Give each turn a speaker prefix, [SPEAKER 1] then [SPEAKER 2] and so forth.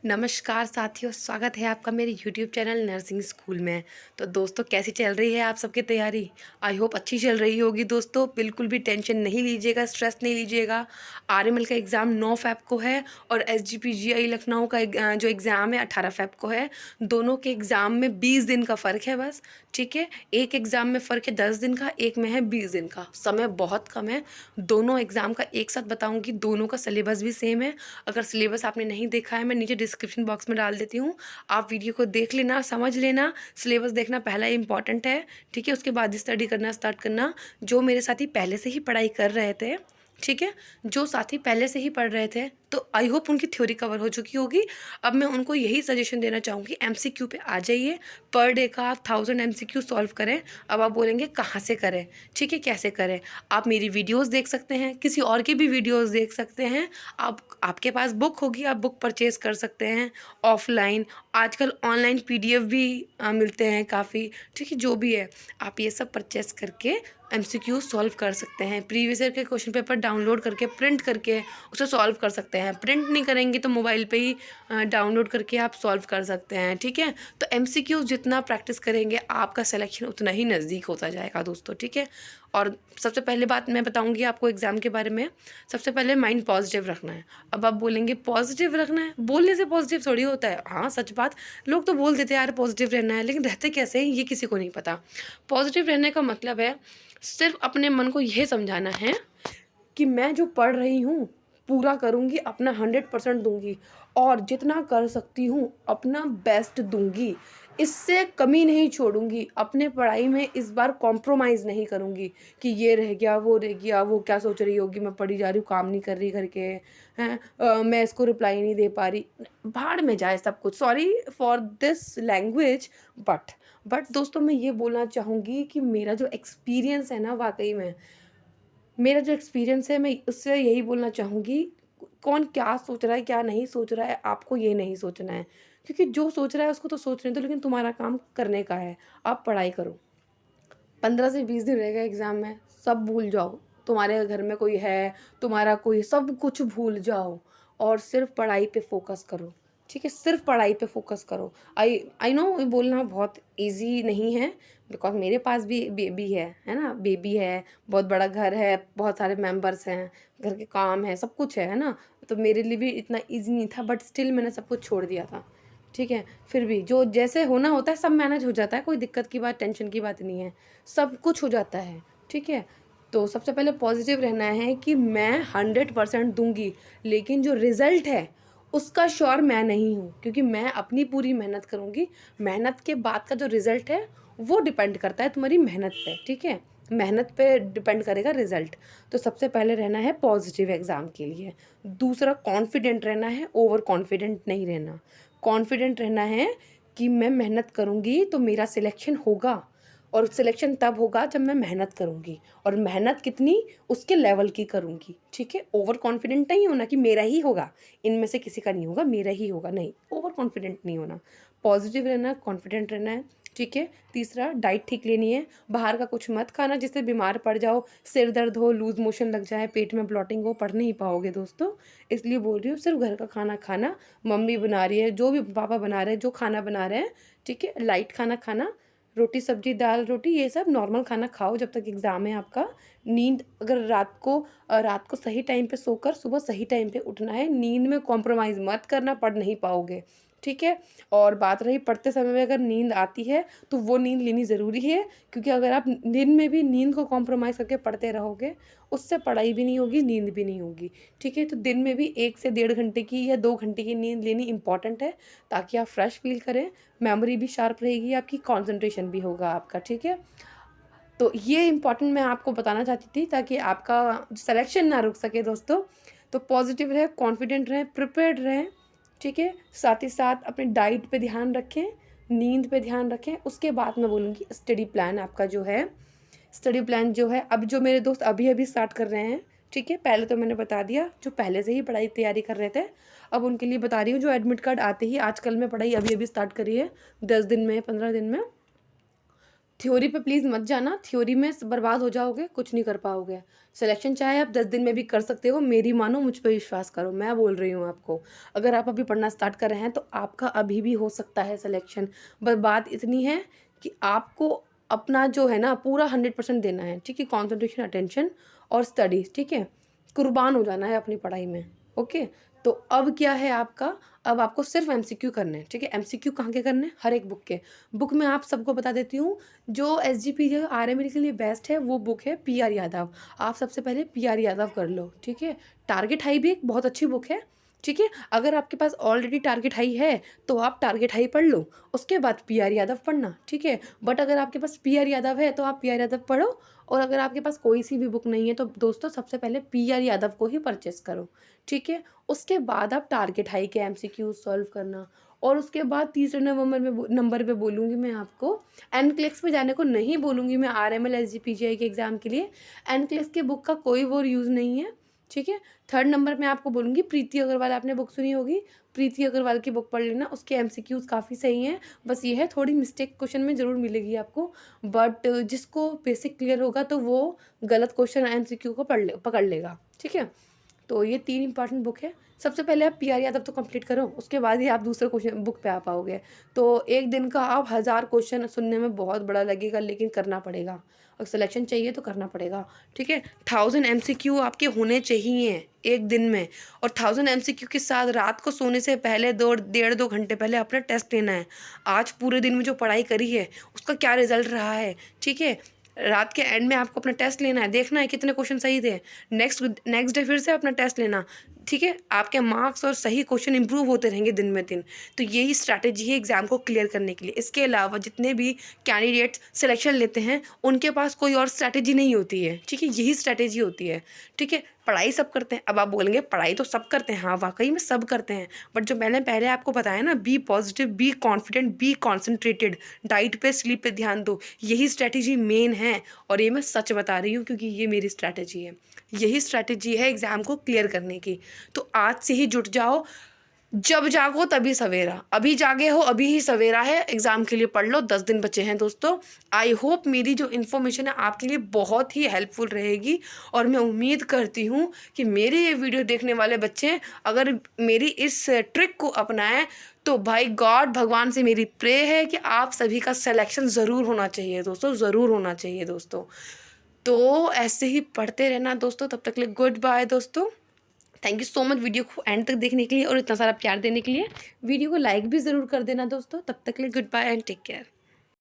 [SPEAKER 1] नमस्कार साथियों, स्वागत है आपका मेरे यूट्यूब चैनल नर्सिंग स्कूल में। तो दोस्तों, कैसी चल रही है आप सबकी तैयारी? आई होप अच्छी चल रही होगी दोस्तों। बिल्कुल भी टेंशन नहीं लीजिएगा, स्ट्रेस नहीं लीजिएगा। आरएमएल का एग्ज़ाम 9 फ़ेब को है और एसजीपीजीआई लखनऊ का जो एग्ज़ाम है 18 फ़ेब को है। दोनों के एग्ज़ाम में 20 दिन का फ़र्क है बस, ठीक है? एक एग्ज़ाम में फ़र्क है 10 दिन का, एक में है 20 दिन का। समय बहुत कम है। दोनों एग्ज़ाम का एक साथ बताऊँगी, दोनों का सिलेबस भी सेम है। अगर सिलेबस आपने नहीं देखा है, मैं नीचे डिस्क्रिप्शन बॉक्स में डाल देती हूँ। आप वीडियो को देख लेना, समझ लेना। सिलेबस देखना पहला इम्पॉर्टेंट है, ठीक है? उसके बाद स्टडी करना स्टार्ट करना। जो मेरे साथी पहले से ही पढ़ाई कर रहे थे, ठीक है? जो साथी पहले से ही पढ़ रहे थे, तो आई होप उनकी थ्योरी कवर हो चुकी होगी। अब मैं उनको यही सजेशन देना चाहूँगी, एमसीक्यू पे आ जाइए। पर डे का आप 1000 एमसीक्यू सॉल्व करें। अब आप बोलेंगे कहाँ से करें, ठीक है? कैसे करें? आप मेरी वीडियोज़ देख सकते हैं, किसी और की भी वीडियोज़ देख सकते हैं। आपके पास बुक होगी, आप बुक परचेज़ कर सकते हैं ऑफ़लाइन। आजकल ऑनलाइन पीडीएफ भी मिलते हैं काफ़ी, ठीक है? जो भी है, आप ये सब परचेज़ करके एमसीक्यू सॉल्व कर सकते हैं। प्रीवियस ईयर के क्वेश्चन पेपर डाउनलोड करके, प्रिंट करके उसे सॉल्व कर सकते हैं। प्रिंट नहीं करेंगे तो मोबाइल पे ही डाउनलोड करके आप सॉल्व कर सकते हैं, ठीक है? तो एमसीक्यू जितना प्रैक्टिस करेंगे, आपका सिलेक्शन उतना ही नज़दीक होता जाएगा दोस्तों, ठीक है? और सबसे पहले बात मैं बताऊँगी आपको एग्ज़ाम के बारे में। सबसे पहले माइंड पॉजिटिव रखना है। अब आप बोलेंगे पॉजिटिव रखना है? बोलने से पॉजिटिव थोड़ी होता है। हाँ, सच बात, लोग तो बोल देते हैं यार पॉजिटिव रहना है, लेकिन रहते कैसे हैं ये किसी को नहीं पता। पॉजिटिव रहने का मतलब है सिर्फ़ अपने मन को ये समझाना है कि मैं जो पढ़ रही हूँ, पूरा करूँगी, अपना 100% दूँगी और जितना कर सकती हूँ, अपना बेस्ट दूँगी। इससे कमी नहीं छोड़ूँगी, अपने पढ़ाई में इस बार कॉम्प्रोमाइज़ नहीं करूँगी कि ये रह गया, वो रह गया, वो क्या सोच रही होगी, मैं पढ़ी जा रही हूँ, काम नहीं कर रही करके, हैं? मैं इसको रिप्लाई नहीं दे पा रही। भाड़ में जाए सब कुछ, sorry for this language but दोस्तों, मैं ये बोलना चाहूँगी कि मेरा जो एक्सपीरियंस है ना, वाक़ई में मेरा जो एक्सपीरियंस है, मैं उससे यही बोलना चाहूँगी, कौन क्या सोच रहा है, क्या नहीं सोच रहा है, आपको ये नहीं सोचना है। क्योंकि जो सोच रहा है उसको तो सोचने दो, लेकिन तुम्हारा काम करने का है। आप पढ़ाई करो। 15 से 20 दिन रह गए एग्ज़ाम में, सब भूल जाओ। तुम्हारे घर में कोई है, तुम्हारा कोई, सब कुछ भूल जाओ और सिर्फ़ पढ़ाई पे फ़ोकस करो, ठीक है? सिर्फ़ पढ़ाई पे फ़ोकस करो। आई आई नो ये बोलना बहुत ईज़ी नहीं है, बिकॉज़ मेरे पास भी बेबी है ना? बेबी है, बहुत बड़ा घर है, बहुत सारे मेंबर्स हैं, घर के काम हैं, सब कुछ है ना? तो मेरे लिए भी इतना ईज़ी नहीं था, बट स्टिल मैंने सब कुछ छोड़ दिया था, ठीक है? फिर भी जो जैसे होना होता है सब मैनेज हो जाता है, कोई दिक्कत की बात, टेंशन की बात नहीं है। सब कुछ हो जाता है, ठीक है? तो सबसे पहले पॉज़िटिव रहना है कि मैं 100% दूँगी, लेकिन जो रिज़ल्ट है, उसका श्योर मैं नहीं हूँ, क्योंकि मैं अपनी पूरी मेहनत करूँगी। मेहनत के बाद का जो रिज़ल्ट है, वो डिपेंड करता है तुम्हारी मेहनत पे, ठीक है? मेहनत पे डिपेंड करेगा रिज़ल्ट। तो सबसे पहले रहना है पॉज़िटिव एग्ज़ाम के लिए। दूसरा, कॉन्फिडेंट रहना है, ओवर कॉन्फिडेंट नहीं रहना। कॉन्फिडेंट रहना है कि मैं मेहनत करूँगी तो मेरा सिलेक्शन होगा, और सिलेक्शन तब होगा जब मैं मेहनत करूँगी, और मेहनत कितनी, उसके लेवल की करूँगी, ठीक है? ओवर कॉन्फिडेंट नहीं होना कि मेरा ही होगा, इनमें से किसी का नहीं होगा, मेरा ही होगा, नहीं, ओवर कॉन्फिडेंट नहीं होना। पॉजिटिव रहना, कॉन्फिडेंट रहना है, ठीक है? तीसरा, डाइट ठीक लेनी है, बाहर का कुछ मत खाना जिससे बीमार पड़ जाओ, सिर दर्द हो, लूज़ मोशन लग जाए, पेट में ब्लॉटिंग हो, पढ़ नहीं पाओगे दोस्तों। इसलिए बोल रही हूँ, सिर्फ़ घर का खाना खाना, मम्मी बना रही है, जो भी पापा बना रहे हैं, जो खाना बना रहे हैं, ठीक है? लाइट खाना खाना, रोटी सब्जी दाल रोटी, ये सब नॉर्मल खाना खाओ जब तक एग्ज़ाम है आपका। नींद, अगर रात को सही टाइम पे सोकर सुबह सही टाइम पे उठना है, नींद में कॉम्प्रोमाइज़ मत करना, पढ़ नहीं पाओगे, ठीक है? और बात रही पढ़ते समय में, अगर नींद आती है तो वो नींद लेनी ज़रूरी है, क्योंकि अगर आप दिन में भी नींद को कॉम्प्रोमाइज़ करके पढ़ते रहोगे, उससे पढ़ाई भी नहीं होगी, नींद भी नहीं होगी, ठीक है? तो दिन में भी 1 से डेढ़ घंटे की या 2 घंटे की नींद लेनी इम्पॉर्टेंट है, ताकि आप फ्रेश फ़ील करें, मेमोरी भी शार्प रहेगी आपकी, कंसंट्रेशन भी होगा आपका, ठीक है? तो ये इम्पॉर्टेंट मैं आपको बताना चाहती थी, ताकि आपका सिलेक्शन ना रुक सके दोस्तों। तो पॉजिटिव रहें, कॉन्फिडेंट रहें, प्रिपेयर्ड रहें, ठीक है? साथ ही साथ अपनी डाइट पे ध्यान रखें, नींद पे ध्यान रखें। उसके बाद मैं बोलूँगी स्टडी प्लान आपका जो है, स्टडी प्लान जो है, अब जो मेरे दोस्त अभी-अभी स्टार्ट कर रहे हैं, ठीक है? पहले तो मैंने बता दिया, जो पहले से ही पढ़ाई तैयारी कर रहे थे, अब उनके लिए बता रही हूँ, जो एडमिट कार्ड आते ही आजकल में पढ़ाई अभी-अभी स्टार्ट करी है, 10 दिन में, 15 दिन में। थ्योरी पे प्लीज़ मत जाना, थ्योरी में बर्बाद हो जाओगे, कुछ नहीं कर पाओगे। सिलेक्शन चाहे आप 10 दिन में भी कर सकते हो, मेरी मानो, मुझ पे विश्वास करो, मैं बोल रही हूँ आपको। अगर आप अभी पढ़ना स्टार्ट कर रहे हैं तो आपका अभी भी हो सकता है सिलेक्शन। बस बात इतनी है कि आपको अपना जो है ना पूरा 100% देना है, ठीक है? कॉन्सन्ट्रेशन, अटेंशन और स्टडीज़, ठीक है? कुर्बान हो जाना है अपनी पढ़ाई में, ओके? तो अब क्या है आपका, अब आपको सिर्फ एमसीक्यू करने हैं, ठीक है? एमसीक्यू कहाँ के करने हैं? हर एक बुक के। बुक मैं आप सबको बता देती हूँ, जो एसजीपीजे आरएमएल के लिए बेस्ट है वो बुक है पीआर यादव। आप सबसे पहले पीआर यादव कर लो, ठीक है? टारगेट हाई भी एक बहुत अच्छी बुक है, ठीक है? अगर आपके पास ऑलरेडी टारगेट हाई है तो आप टारगेट हाई पढ़ लो, उसके बाद पीआर यादव पढ़ना, ठीक है? बट अगर आपके पास पीआर यादव है तो आप पीआर यादव पढ़ो, और अगर आपके पास कोई सी भी बुक नहीं है तो दोस्तों सबसे पहले पीआर यादव को ही परचेस करो, ठीक है? उसके बाद आप टारगेट हाई के एमसीक्यू सॉल्व करना, और उसके बाद तीसरे नंबर पे बोलूँगी मैं आपको, एनक्लेक्स पे जाने को नहीं बोलूँगी मैं आरएमएल एसजीपीजीआई के एग्ज़ाम के लिए। एनक्लेक्स के बुक का कोई वो यूज़ नहीं है, ठीक है? थर्ड नंबर मैं आपको बोलूँगी प्रीति अग्रवाल, आपने बुक सुनी होगी, प्रीति अग्रवाल की बुक पढ़ लेना, उसके एमसीक्यूज़ काफ़ी सही हैं। बस ये है थोड़ी मिस्टेक क्वेश्चन में ज़रूर मिलेगी आपको, बट जिसको बेसिक क्लियर होगा तो वो गलत क्वेश्चन एमसीक्यू को पकड़ लेगा, ठीक है? तो ये 3 इम्पॉर्टेंट बुक है। सबसे पहले आप पीआर यादव तो कंप्लीट करो, उसके बाद ही आप दूसरे क्वेश्चन बुक पे आ पाओगे। तो एक दिन का आप 1000 क्वेश्चन सुनने में बहुत बड़ा लगेगा, लेकिन करना पड़ेगा। और सिलेक्शन चाहिए तो करना पड़ेगा, ठीक है? 1000 एमसीक्यू आपके होने चाहिए एक दिन में, और 1000 एमसीक्यू के साथ रात को सोने से पहले 2 घंटे पहले अपना टेस्ट लेना है। आज पूरे दिन में जो पढ़ाई करी है उसका क्या रिजल्ट रहा है, ठीक है? रात के एंड में आपको अपना टेस्ट लेना है, देखना है कितने क्वेश्चन सही थे। नेक्स्ट डे फिर से अपना टेस्ट लेना, ठीक है? आपके मार्क्स और सही क्वेश्चन इंप्रूव होते रहेंगे दिन में दिन। तो यही स्ट्रैटेजी है एग्ज़ाम को क्लियर करने के लिए। इसके अलावा जितने भी कैंडिडेट्स सिलेक्शन लेते हैं उनके पास कोई और स्ट्रैटेजी नहीं होती है, ठीक है? यही स्ट्रैटेजी होती है, ठीक है? पढ़ाई सब करते हैं। अब आप बोलेंगे पढ़ाई तो सब करते हैं, हाँ वाकई में सब करते हैं, बट जो मैंने पहले आपको बताया ना, be positive, be confident, be concentrated, diet पे, स्लीप पे ध्यान दो, यही स्ट्रैटेजी मेन है। और ये मैं सच बता रही हूँ क्योंकि ये मेरी स्ट्रैटेजी है, यही स्ट्रैटेजी है एग्ज़ाम को क्लियर करने की। तो आज से ही जुट जाओ, जब जागो तभी सवेरा, अभी जागे हो अभी ही सवेरा है, एग्ज़ाम के लिए पढ़ लो, 10 दिन बचे हैं दोस्तों। आई होप मेरी जो इन्फॉर्मेशन है आपके लिए बहुत ही हेल्पफुल रहेगी, और मैं उम्मीद करती हूँ कि मेरे ये वीडियो देखने वाले बच्चे अगर मेरी इस ट्रिक को अपनाएं तो भाई गॉड, भगवान से मेरी प्रे है कि आप सभी का सिलेक्शन ज़रूर होना चाहिए दोस्तों, ज़रूर होना चाहिए दोस्तों। तो ऐसे ही पढ़ते रहना दोस्तों, तब तक के लिए गुड बाय दोस्तों। Thank you so much video को एंड तक देखने के लिए और इतना सारा प्यार देने के लिए। वीडियो को लाइक भी ज़रूर कर देना दोस्तों। तब तक के लिए goodbye and take care.